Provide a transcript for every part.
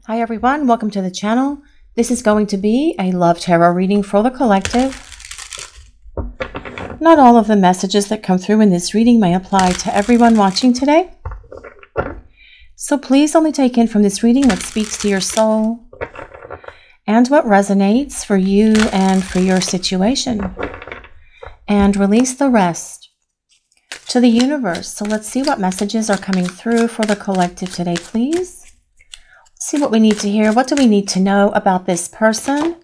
Hi everyone, welcome to the channel. This is going to be a love tarot reading for the collective. Not all of the messages that come through in this reading may apply to everyone watching today. So please only take in from this reading what speaks to your soul and what resonates for you and for your situation. And release the rest to the universe. So let's see what messages are coming through for the collective today, please. See what we need to hear. What do we need to know about this person?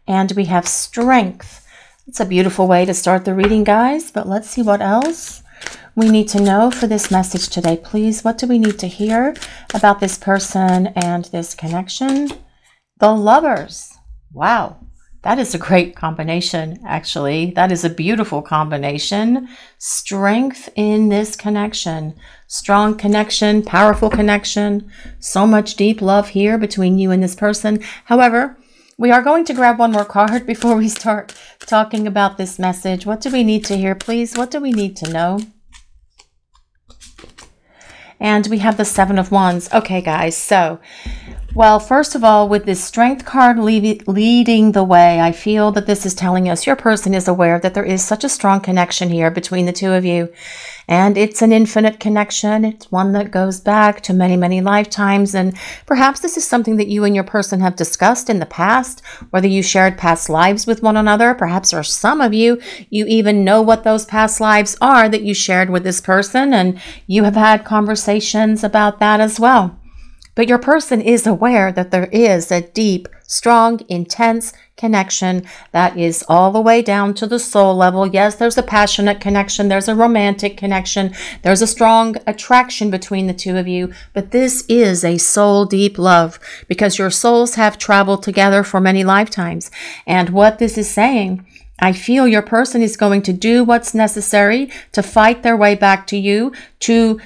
And we have strength. It's a beautiful way to start the reading, guys. But let's see what else we need to know for this message today, please. What do we need to hear about this person and this connection? The Lovers. Wow. That is a great combination, actually. That is a beautiful combination. Strength in this connection. Strong connection, powerful connection. So much deep love here between you and this person. However, we are going to grab one more card before we start talking about this message. What do we need to hear, please? What do we need to know? And we have the Seven of Wands. Okay, guys, so... well, first of all, with this Strength card leading the way, I feel that this is telling us your person is aware that there is such a strong connection here between the two of you. And it's an infinite connection. It's one that goes back to many, many lifetimes. And perhaps this is something that you and your person have discussed in the past, whether you shared past lives with one another. Perhaps for some of you, you even know what those past lives are that you shared with this person. And you have had conversations about that as well. But your person is aware that there is a deep, strong, intense connection that is all the way down to the soul level. Yes, there's a passionate connection. There's a romantic connection. There's a strong attraction between the two of you. But this is a soul deep love because your souls have traveled together for many lifetimes. And what this is saying, I feel your person is going to do what's necessary to fight their way back to you, to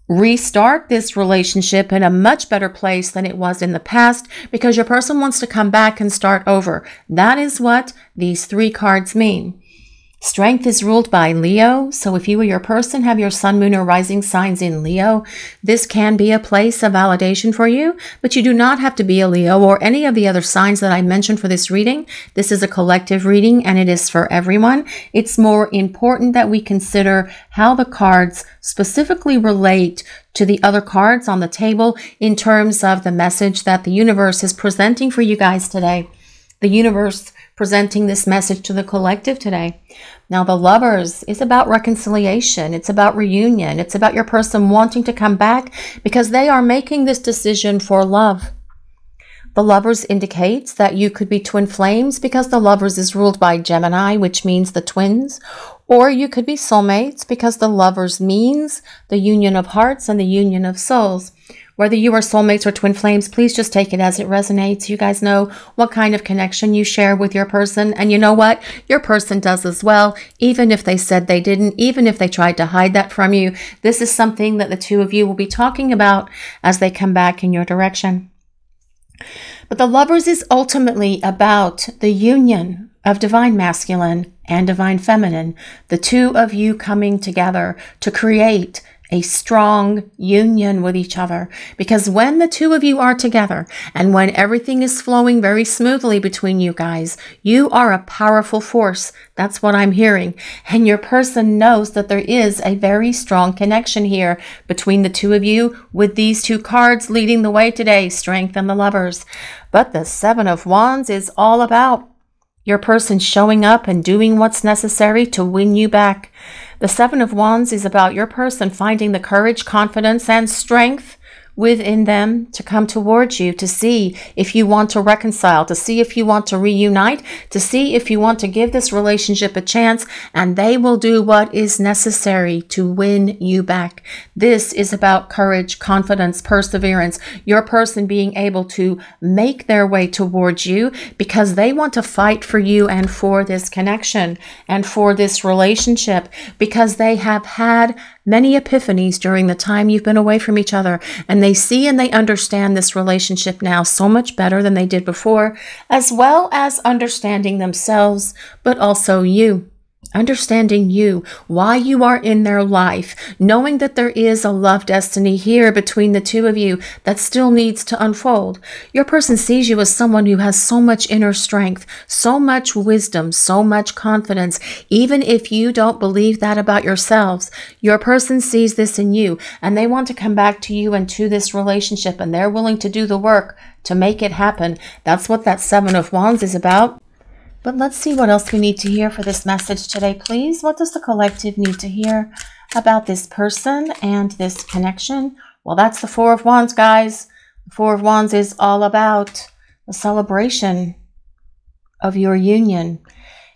restart this relationship in a much better place than it was in the past, because your person wants to come back and start over. That is what these three cards mean. Strength is ruled by Leo. So if you or your person have your sun, moon, or rising signs in Leo, this can be a place of validation for you, but you do not have to be a Leo or any of the other signs that I mentioned for this reading. This is a collective reading and it is for everyone. It's more important that we consider how the cards specifically relate to the other cards on the table in terms of the message that the universe is presenting for you guys today. The universe presenting this message to the collective today. Now, the Lovers is about reconciliation. It's about reunion. It's about your person wanting to come back because they are making this decision for love. The Lovers indicates that you could be twin flames because the Lovers is ruled by Gemini, which means the twins. Or you could be soulmates because the Lovers means the union of hearts and the union of souls. Whether you are soulmates or twin flames, please just take it as it resonates. You guys know what kind of connection you share with your person. And you know what? Your person does as well, even if they said they didn't, even if they tried to hide that from you. This is something that the two of you will be talking about as they come back in your direction. But the Lovers is ultimately about the union of divine masculine and divine feminine, the two of you coming together to create a strong union with each other. Because when the two of you are together and when everything is flowing very smoothly between you guys, you are a powerful force. That's what I'm hearing. And your person knows that there is a very strong connection here between the two of you with these two cards leading the way today, Strength and the Lovers. But the Seven of Wands is all about your person showing up and doing what's necessary to win you back. The Seven of Wands is about your person finding the courage, confidence, and strength within them to come towards you, to see if you want to reconcile, to see if you want to reunite, to see if you want to give this relationship a chance, and they will do what is necessary to win you back. This is about courage, confidence, perseverance, your person being able to make their way towards you because they want to fight for you and for this connection and for this relationship because they have had many epiphanies during the time you've been away from each other, and they see and they understand this relationship now so much better than they did before, as well as understanding themselves, but also you. understanding you, why you are in their life, knowing that there is a love destiny here between the two of you that still needs to unfold. Your person sees you as someone who has so much inner strength, so much wisdom, so much confidence. Even if you don't believe that about yourselves, your person sees this in you, and they want to come back to you and to this relationship, and they're willing to do the work to make it happen. That's what that Seven of Wands is about. But let's see what else we need to hear for this message today, please. What does the collective need to hear about this person and this connection? Well, that's the Four of Wands, guys. The Four of Wands is all about the celebration of your union.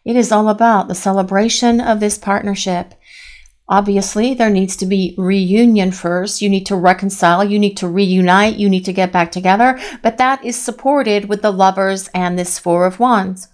It is all about the celebration of this partnership. Obviously, there needs to be reunion first. You need to reconcile. You need to reunite. You need to get back together. But that is supported with the Lovers and this Four of Wands.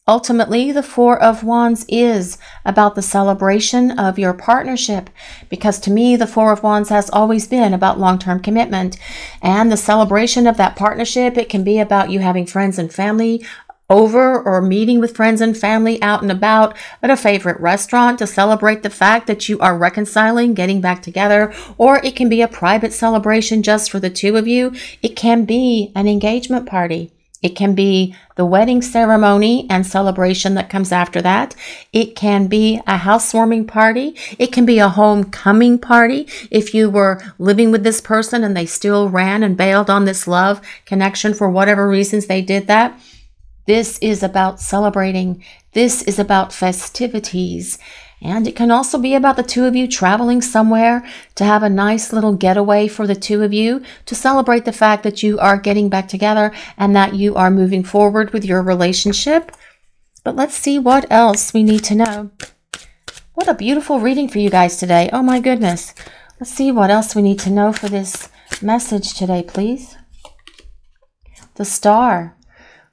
Ultimately, the Four of Wands is about the celebration of your partnership, because to me, the Four of Wands has always been about long-term commitment. And the celebration of that partnership, it can be about you having friends and family over, or meeting with friends and family out and about at a favorite restaurant to celebrate the fact that you are reconciling, getting back together. Or it can be a private celebration just for the two of you. It can be an engagement party. It can be the wedding ceremony and celebration that comes after that. It can be a housewarming party. It can be a homecoming party. If you were living with this person and they still ran and bailed on this love connection for whatever reasons they did that. This is about celebrating. This is about festivities. And it can also be about the two of you traveling somewhere to have a nice little getaway for the two of you to celebrate the fact that you are getting back together and that you are moving forward with your relationship. But let's see what else we need to know. What a beautiful reading for you guys today. Oh my goodness. Let's see what else we need to know for this message today, please. The Star.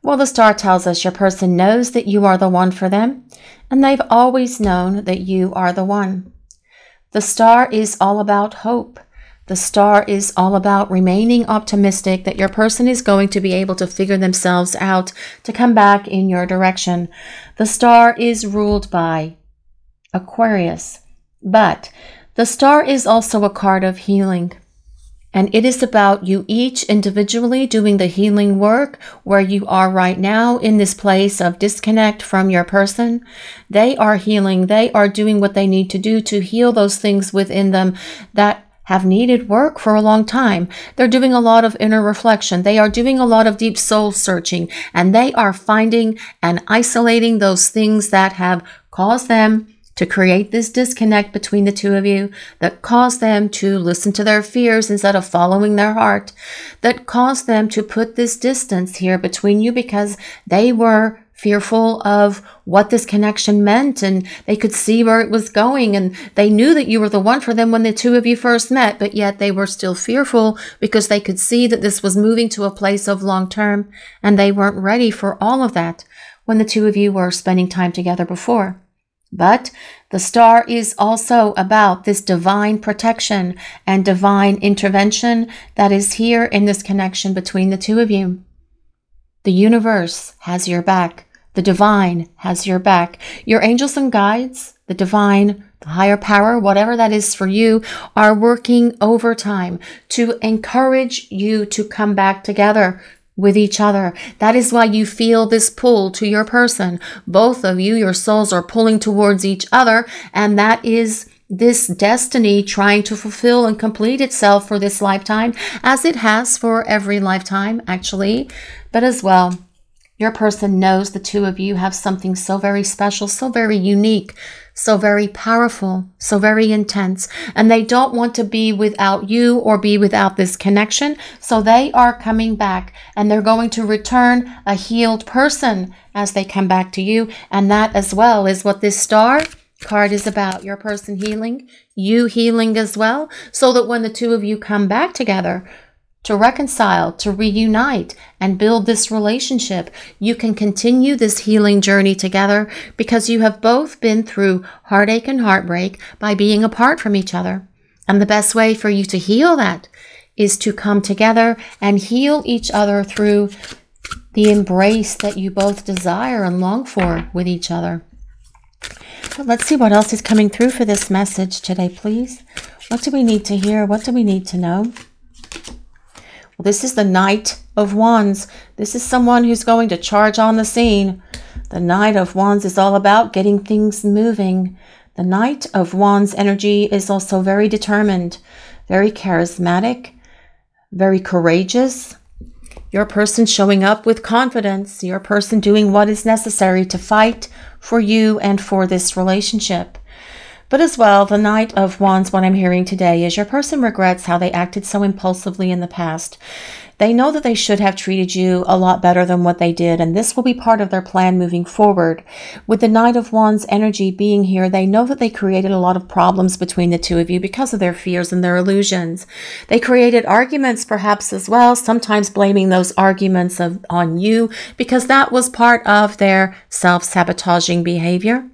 Well, the Star tells us your person knows that you are the one for them, and they've always known that you are the one. The Star is all about hope. The Star is all about remaining optimistic that your person is going to be able to figure themselves out to come back in your direction. The Star is ruled by Aquarius, but the Star is also a card of healing. And it is about you each individually doing the healing work where you are right now in this place of disconnect from your person. They are healing. They are doing what they need to do to heal those things within them that have needed work for a long time. They're doing a lot of inner reflection. They are doing a lot of deep soul searching, and they are finding and isolating those things that have caused them to create this disconnect between the two of you, that caused them to listen to their fears instead of following their heart, that caused them to put this distance here between you because they were fearful of what this connection meant, and they could see where it was going, and they knew that you were the one for them when the two of you first met, but yet they were still fearful because they could see that this was moving to a place of long term, and they weren't ready for all of that when the two of you were spending time together before. But the Star is also about this divine protection and divine intervention that is here in this connection between the two of you. The universe has your back. The divine has your back. Your angels and guides, the divine, the higher power, whatever that is for you, are working overtime to encourage you to come back together with each other. That is why you feel this pull to your person. Both of you, your souls are pulling towards each other, and that is this destiny trying to fulfill and complete itself for this lifetime, as it has for every lifetime, actually. But as well, your person knows the two of you have something so very special, so very unique, so very powerful, so very intense, and they don't want to be without you or be without this connection. So they are coming back, and they're going to return a healed person as they come back to you. And that as well is what this Star card is about. Your person healing, you healing as well, so that when the two of you come back together to reconcile, to reunite, and build this relationship, you can continue this healing journey together because you have both been through heartache and heartbreak by being apart from each other. And the best way for you to heal that is to come together and heal each other through the embrace that you both desire and long for with each other. But let's see what else is coming through for this message today, please. What do we need to hear? What do we need to know? Well, this is the Knight of Wands. This is someone who's going to charge on the scene. The Knight of Wands is all about getting things moving. The Knight of Wands energy is also very determined, very charismatic, very courageous. Your person showing up with confidence. Your person doing what is necessary to fight for you and for this relationship. But as well, the Knight of Wands, what I'm hearing today is your person regrets how they acted so impulsively in the past. They know that they should have treated you a lot better than what they did, and this will be part of their plan moving forward. With the Knight of Wands energy being here, they know that they created a lot of problems between the two of you because of their fears and their illusions. They created arguments perhaps as well, sometimes blaming those arguments on you because that was part of their self-sabotaging behavior.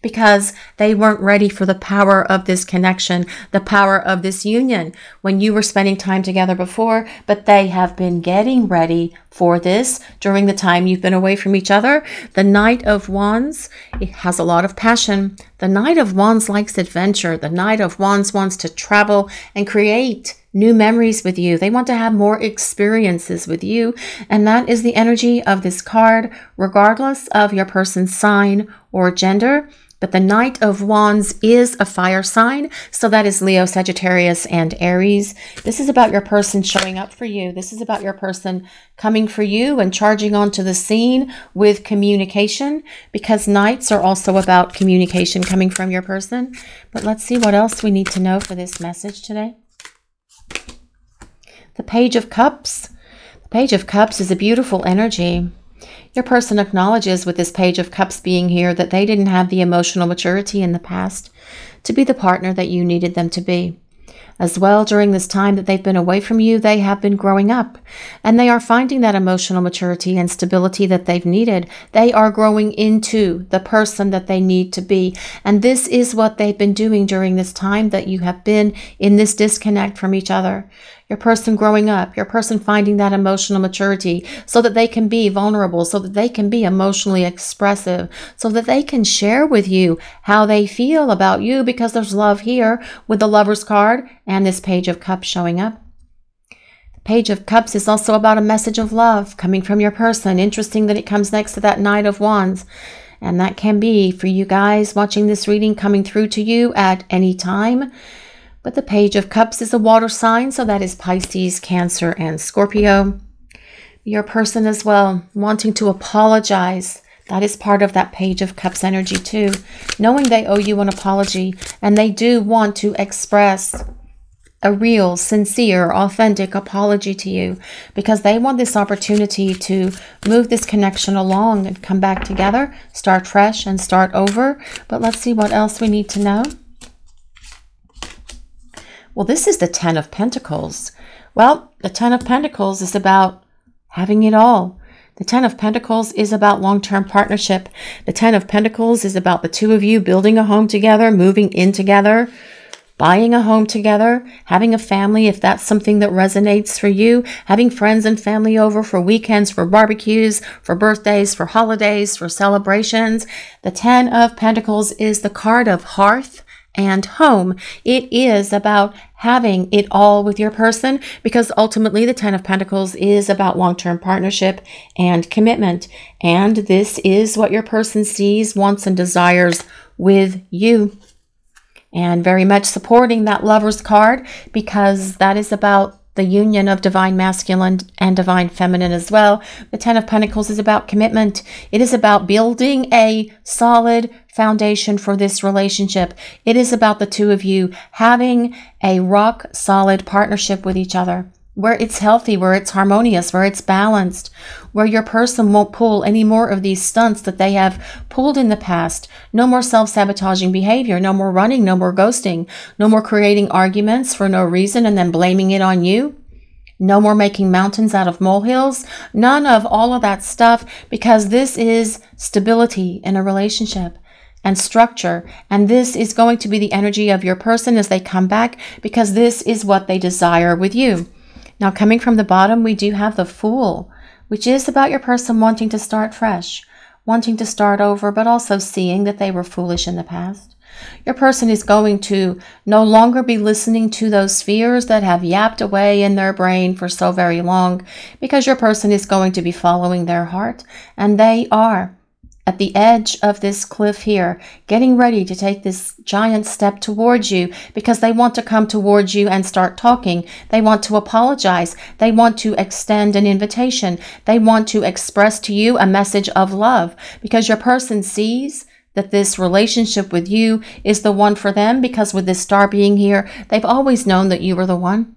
Because they weren't ready for the power of this connection, the power of this union when you were spending time together before, but they have been getting ready for this during the time you've been away from each other. The Knight of Wands, it has a lot of passion. The Knight of Wands likes adventure. The Knight of Wands wants to travel and create new memories with you. They want to have more experiences with you. And that is the energy of this card, regardless of your person's sign or gender. But the Knight of Wands is a fire sign. So that is Leo, Sagittarius, and Aries. This is about your person showing up for you. This is about your person coming for you and charging onto the scene with communication, because Knights are also about communication coming from your person. But let's see what else we need to know for this message today. The Page of Cups. The Page of Cups is a beautiful energy. Your person acknowledges with this Page of Cups being here that they didn't have the emotional maturity in the past to be the partner that you needed them to be. As well, during this time that they've been away from you, they have been growing up and they are finding that emotional maturity and stability that they've needed. They are growing into the person that they need to be. And this is what they've been doing during this time that you have been in this disconnect from each other. Your person growing up, your person finding that emotional maturity so that they can be vulnerable, so that they can be emotionally expressive, so that they can share with you how they feel about you, because there's love here with the Lover's card and this Page of Cups showing up. The Page of Cups is also about a message of love coming from your person. Interesting that it comes next to that Knight of Wands. And that can be for you guys watching this reading coming through to you at any time. But the Page of Cups is a water sign, so that is Pisces, Cancer, and Scorpio. Your person as well, wanting to apologize. That is part of that Page of Cups energy too. Knowing they owe you an apology, and they do want to express a real, sincere, authentic apology to you, because they want this opportunity to move this connection along and come back together, start fresh and start over. But let's see what else we need to know. Well, this is the Ten of Pentacles. Well, the Ten of Pentacles is about having it all. The Ten of Pentacles is about long-term partnership. The Ten of Pentacles is about the two of you building a home together, moving in together, buying a home together, having a family if that's something that resonates for you, having friends and family over for weekends, for barbecues, for birthdays, for holidays, for celebrations. The Ten of Pentacles is the card of hearth and home. It is about having it all with your person, because ultimately the Ten of Pentacles is about long-term partnership and commitment. And this is what your person sees, wants, and desires with you. And very much supporting that Lover's card, because that is about the union of divine masculine and divine feminine as well. The Ten of Pentacles is about commitment. It is about building a solid foundation for this relationship. It is about the two of you having a rock solid partnership with each other, where it's healthy, where it's harmonious, where it's balanced, where your person won't pull any more of these stunts that they have pulled in the past. No more self-sabotaging behavior, no more running, no more ghosting, no more creating arguments for no reason and then blaming it on you. No more making mountains out of molehills. None of all of that stuff, because this is stability in a relationship and structure. And this is going to be the energy of your person as they come back, because this is what they desire with you. Now, coming from the bottom, we do have the Fool, which is about your person wanting to start fresh, wanting to start over, but also seeing that they were foolish in the past. Your person is going to no longer be listening to those fears that have yapped away in their brain for so very long, because your person is going to be following their heart, and they are at the edge of this cliff here, getting ready to take this giant step towards you, because they want to come towards you and start talking. They want to apologize. They want to extend an invitation. They want to express to you a message of love, because your person sees that this relationship with you is the one for them, because with this star being here, they've always known that you were the one.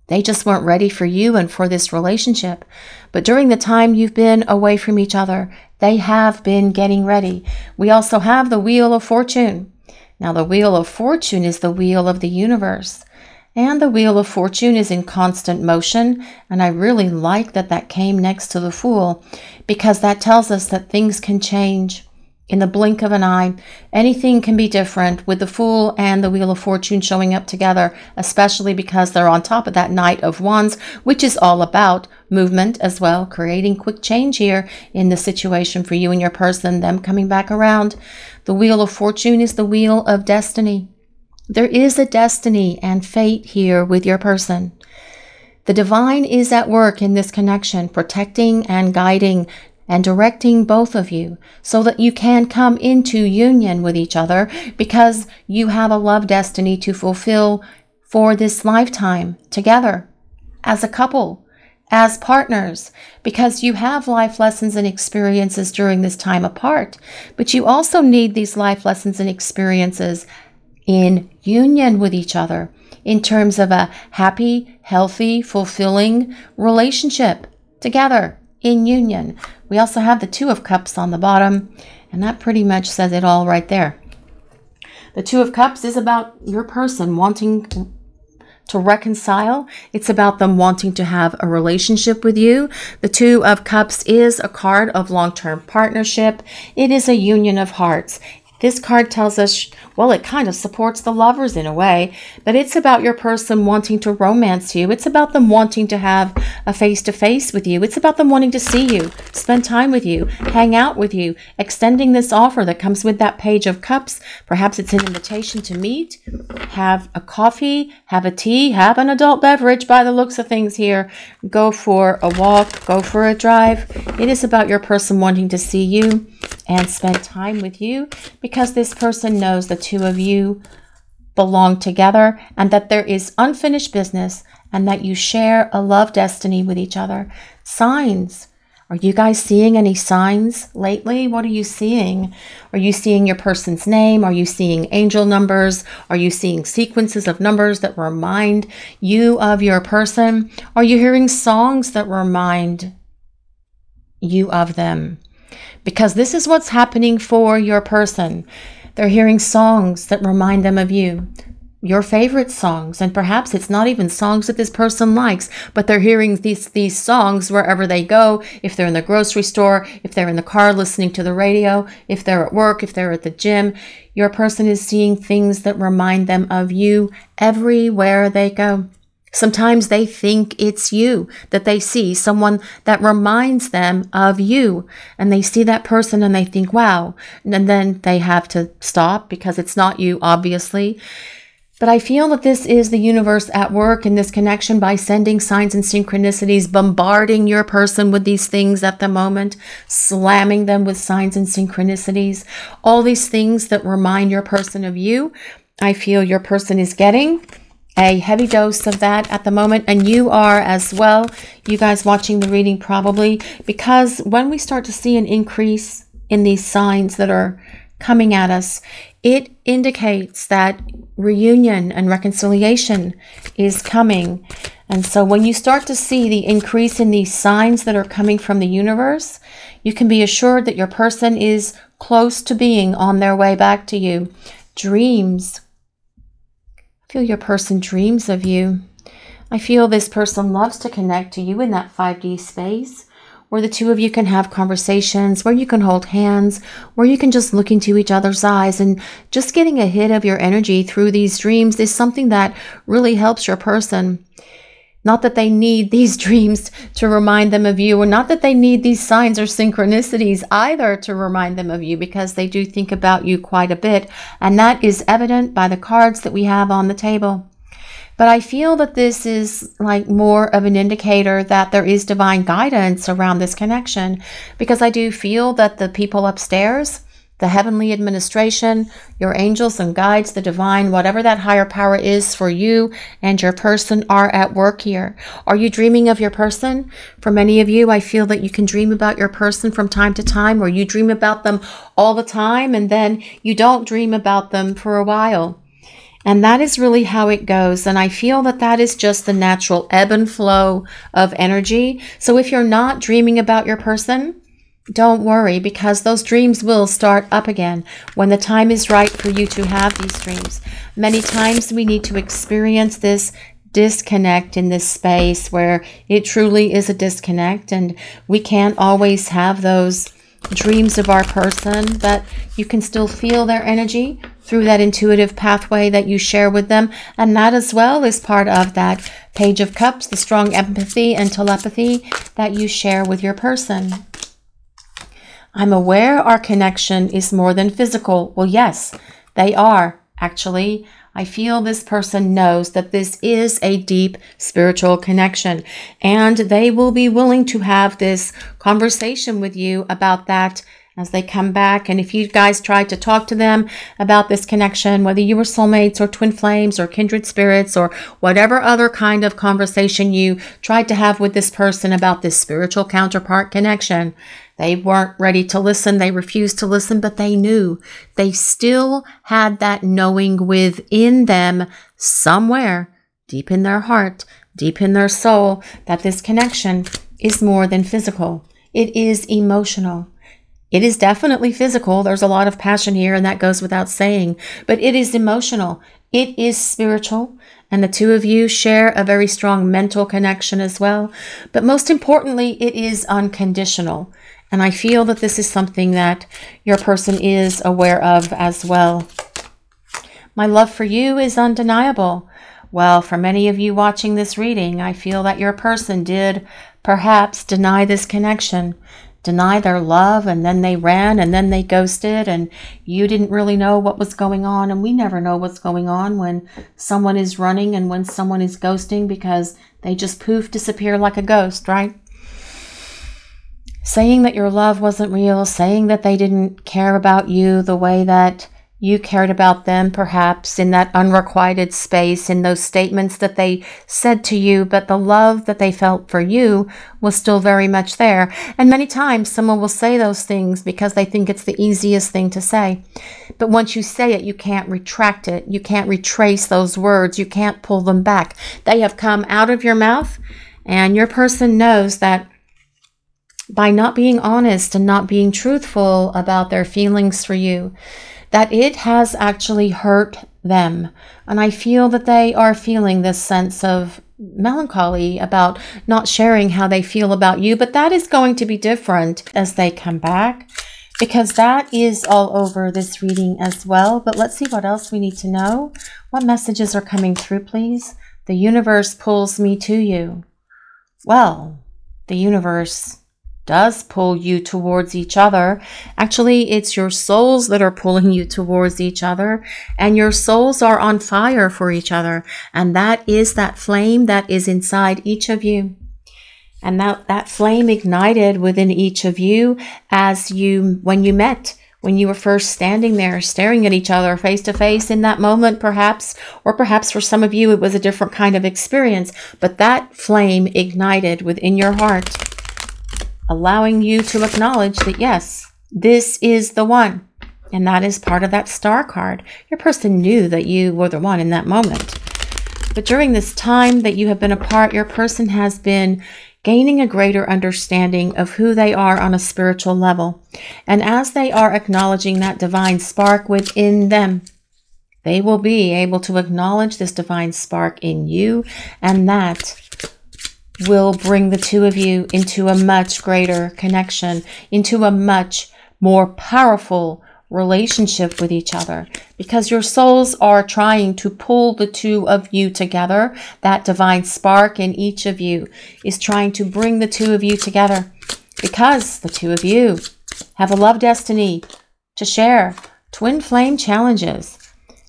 They just weren't ready for you and for this relationship. But during the time you've been away from each other, they have been getting ready. We also have the Wheel of Fortune. Now, the Wheel of Fortune is the wheel of the universe. And the Wheel of Fortune is in constant motion. And I really like that that came next to the Fool, because that tells us that things can change in the blink of an eye. Anything can be different with the Fool and the Wheel of Fortune showing up together, especially because they're on top of that Knight of Wands, which is all about movement as well, creating quick change here in the situation for you and your person, them coming back around. The Wheel of Fortune is the wheel of destiny. There is a destiny and fate here with your person. The divine is at work in this connection, protecting and guiding and directing both of you so that you can come into union with each other, because you have a love destiny to fulfill for this lifetime together as a couple, as partners, because you have life lessons and experiences during this time apart, but you also need these life lessons and experiences in union with each other in terms of a happy, healthy, fulfilling relationship together in union. We also have the Two of Cups on the bottom, and that pretty much says it all right there. The Two of Cups is about your person wanting to reconcile. It's about them wanting to have a relationship with you. The Two of Cups is a card of long-term partnership. It is a union of hearts. This card tells us, well, it kind of supports the lovers in a way, but it's about your person wanting to romance you. It's about them wanting to have a face-to-face with you. It's about them wanting to see you, spend time with you, hang out with you, extending this offer that comes with that Page of Cups. Perhaps it's an invitation to meet, have a coffee, have a tea, have an adult beverage by the looks of things here. Go for a walk, go for a drive. It is about your person wanting to see you and spend time with you, because this person knows the two of you belong together and that there is unfinished business and that you share a love destiny with each other. Signs. Are you guys seeing any signs lately? What are you seeing? Are you seeing your person's name? Are you seeing angel numbers? Are you seeing sequences of numbers that remind you of your person? Are you hearing songs that remind you of them? Because this is what's happening for your person. They're hearing songs that remind them of you, your favorite songs, and perhaps it's not even songs that this person likes, but they're hearing these songs wherever they go. If they're in the grocery store, if they're in the car listening to the radio, if they're at work, if they're at the gym, your person is seeing things that remind them of you everywhere they go. Sometimes they think it's you that they see, someone that reminds them of you, and they see that person and they think, wow, and then they have to stop because it's not you, obviously. But I feel that this is the universe at work in this connection by sending signs and synchronicities, bombarding your person with these things at the moment, slamming them with signs and synchronicities, all these things that remind your person of you. I feel your person is getting a heavy dose of that at the moment, and you are as well, you guys watching the reading probably, because when we start to see an increase in these signs that are coming at us, it indicates that reunion and reconciliation is coming. And so when you start to see the increase in these signs that are coming from the universe, you can be assured that your person is close to being on their way back to you. Dreams. I feel your person dreams of you. I feel this person loves to connect to you in that 5D space where the two of you can have conversations, where you can hold hands, where you can just look into each other's eyes, and just getting a hit of your energy through these dreams is something that really helps your person. Not that they need these dreams to remind them of you, or not that they need these signs or synchronicities either to remind them of you, because they do think about you quite a bit. And that is evident by the cards that we have on the table. But I feel that this is like more of an indicator that there is divine guidance around this connection, because I do feel that the people upstairs, the heavenly administration, your angels and guides, the divine, whatever that higher power is for you and your person, are at work here. Are you dreaming of your person? For many of you, I feel that you can dream about your person from time to time, or you dream about them all the time and then you don't dream about them for a while. And that is really how it goes. And I feel that that is just the natural ebb and flow of energy. So if you're not dreaming about your person, don't worry, because those dreams will start up again when the time is right for you to have these dreams. Many times we need to experience this disconnect in this space where it truly is a disconnect, and we can't always have those dreams of our person, but you can still feel their energy through that intuitive pathway that you share with them. And that as well is part of that Page of Cups, the strong empathy and telepathy that you share with your person. I'm aware our connection is more than physical. Well, yes, they are. Actually, I feel this person knows that this is a deep spiritual connection, and they will be willing to have this conversation with you about that as they come back. And if you guys tried to talk to them about this connection, whether you were soulmates or twin flames or kindred spirits or whatever other kind of conversation you tried to have with this person about this spiritual counterpart connection, they weren't ready to listen. They refused to listen, but they knew. They still had that knowing within them somewhere, deep in their heart, deep in their soul, that this connection is more than physical. It is emotional. It is definitely physical. There's a lot of passion here, and that goes without saying, but it is emotional. It is spiritual. And the two of you share a very strong mental connection as well. But most importantly, it is unconditional. And I feel that this is something that your person is aware of as well. My love for you is undeniable. Well, for many of you watching this reading, I feel that your person did perhaps deny this connection, deny their love, and then they ran, and then they ghosted, and you didn't really know what was going on. And we never know what's going on when someone is running and when someone is ghosting, because they just poof, disappear like a ghost, right? Saying that your love wasn't real, saying that they didn't care about you the way that you cared about them, perhaps in that unrequited space, in those statements that they said to you, but the love that they felt for you was still very much there. And many times someone will say those things because they think it's the easiest thing to say. But once you say it, you can't retract it. You can't retrace those words. You can't pull them back. They have come out of your mouth, and your person knows that by not being honest and not being truthful about their feelings for you, that it has actually hurt them. And I feel that they are feeling this sense of melancholy about not sharing how they feel about you. But that is going to be different as they come back, because that is all over this reading as well. But let's see what else we need to know. What messages are coming through, please? The universe pulls me to you. Well, the universe does pull you towards each other. Actually, it's your souls that are pulling you towards each other, and your souls are on fire for each other. And that is that flame that is inside each of you. And that flame ignited within each of you when you met, when you were first standing there staring at each other face to face in that moment, perhaps, or perhaps for some of you it was a different kind of experience, but that flame ignited within your heart, allowing you to acknowledge that, yes, this is the one. And that is part of that star card. Your person knew that you were the one in that moment. But during this time that you have been apart, your person has been gaining a greater understanding of who they are on a spiritual level. And as they are acknowledging that divine spark within them, they will be able to acknowledge this divine spark in you, and that will bring the two of you into a much greater connection, into a much more powerful relationship with each other, because your souls are trying to pull the two of you together. That divine spark in each of you is trying to bring the two of you together, because the two of you have a love destiny to share. Twin flame challenges.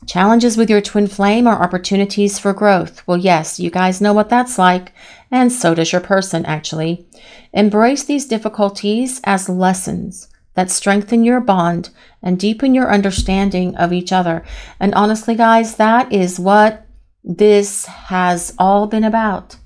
Challenges with your twin flame are opportunities for growth. Well, yes, you guys know what that's like, and so does your person, actually. Embrace these difficulties as lessons that strengthen your bond and deepen your understanding of each other. And honestly, guys, that is what this has all been about.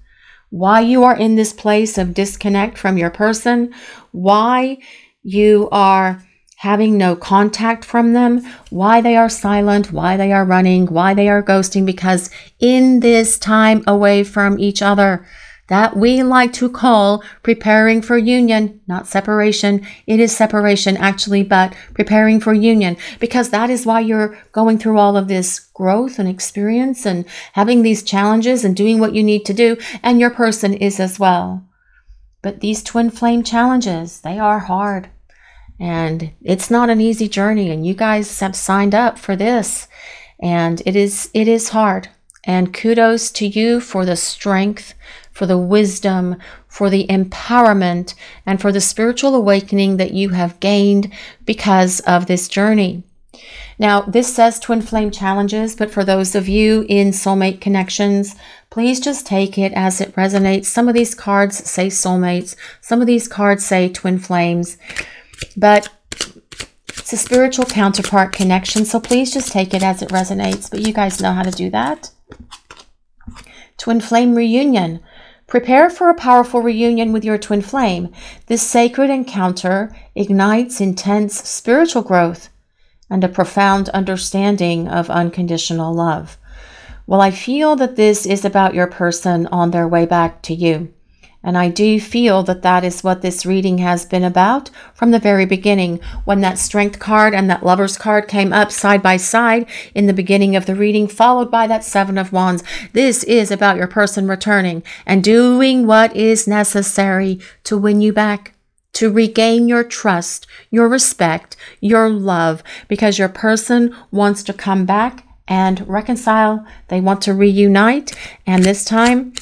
Why you are in this place of disconnect from your person, why you are having no contact from them, why they are silent, why they are running, why they are ghosting, because in this time away from each other that we like to call preparing for union, not separation. It is separation actually, but preparing for union, because that is why you're going through all of this growth and experience and having these challenges and doing what you need to do, and your person is as well. But these twin flame challenges, they are hard. And it's not an easy journey, and you guys have signed up for this, and it is hard. And kudos to you for the strength, for the wisdom, for the empowerment, and for the spiritual awakening that you have gained because of this journey. Now, this says twin flame challenges, but for those of you in soulmate connections, please just take it as it resonates. Some of these cards say soulmates, some of these cards say twin flames. But it's a spiritual counterpart connection, so please just take it as it resonates. But you guys know how to do that. Twin flame reunion. Prepare for a powerful reunion with your twin flame. This sacred encounter ignites intense spiritual growth and a profound understanding of unconditional love. Well, I feel that this is about your person on their way back to you. And I do feel that that is what this reading has been about from the very beginning. When that Strength card and that Lovers card came up side by side in the beginning of the reading, followed by that Seven of Wands, this is about your person returning and doing what is necessary to win you back, to regain your trust, your respect, your love, because your person wants to come back and reconcile. They want to reunite, and this time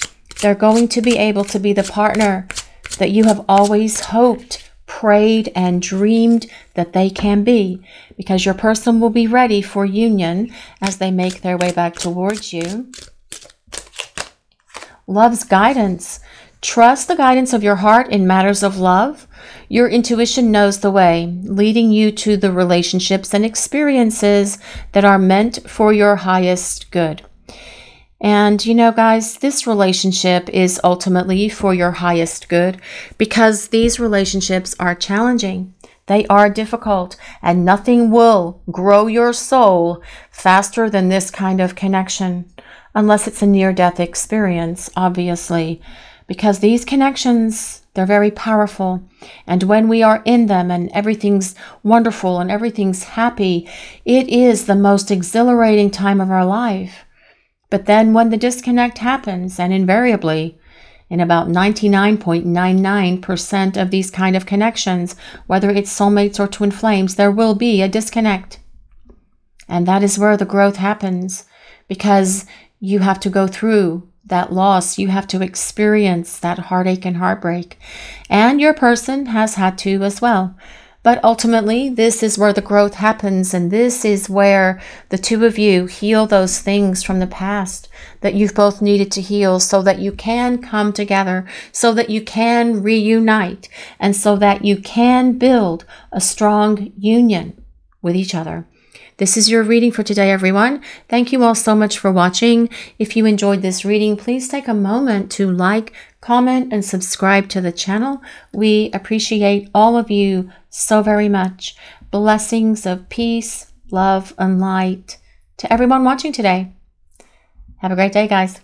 they're going to be able to be the partner that you have always hoped, prayed, and dreamed that they can be, because your person will be ready for union as they make their way back towards you. Love's guidance. Trust the guidance of your heart in matters of love. Your intuition knows the way, leading you to the relationships and experiences that are meant for your highest good. And you know, guys, this relationship is ultimately for your highest good, because these relationships are challenging. They are difficult, and nothing will grow your soul faster than this kind of connection, unless it's a near-death experience, obviously, because these connections, they're very powerful. And when we are in them and everything's wonderful and everything's happy, it is the most exhilarating time of our life. But then when the disconnect happens, and invariably, in about 99.99% of these kind of connections, whether it's soulmates or twin flames, there will be a disconnect. And that is where the growth happens, because you have to go through that loss. You have to experience that heartache and heartbreak. And your person has had to as well. But ultimately, this is where the growth happens, and this is where the two of you heal those things from the past that you've both needed to heal, so that you can come together, so that you can reunite, and so that you can build a strong union with each other. This is your reading for today, everyone. Thank you all so much for watching. If you enjoyed this reading, please take a moment to like, comment, and subscribe to the channel. We appreciate all of you so very much. Blessings of peace, love, and light to everyone watching today. Have a great day, guys.